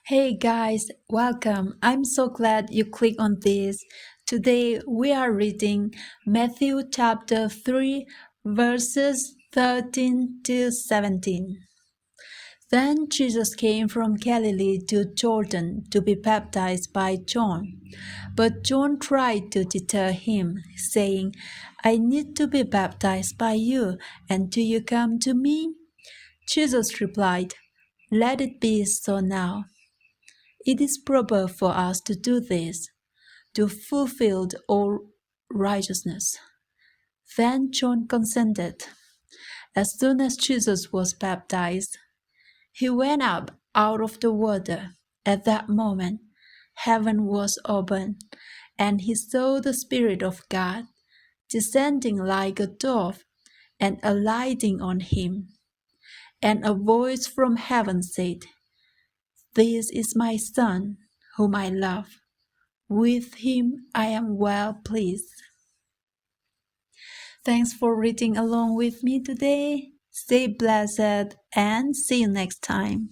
Hey guys, welcome. I'm so glad you clicked on this. Today we are reading Matthew chapter 3, verses 13 to 17. Then Jesus came from Galilee to Jordan to be baptized by John. But John tried to deter him, saying, I need to be baptized by you, and do you come to me? Jesus replied, Let it be so now. It is proper for us to do this, to fulfill all righteousness. Then John consented. As soon as Jesus was baptized, he went up out of the water. At that moment, heaven was opened, and he saw the Spirit of God descending like a dove and alighting on him. And a voice from heaven said, This is my Son, whom I love. With him I am well pleased. Thanks for reading along with me today. Stay blessed and see you next time.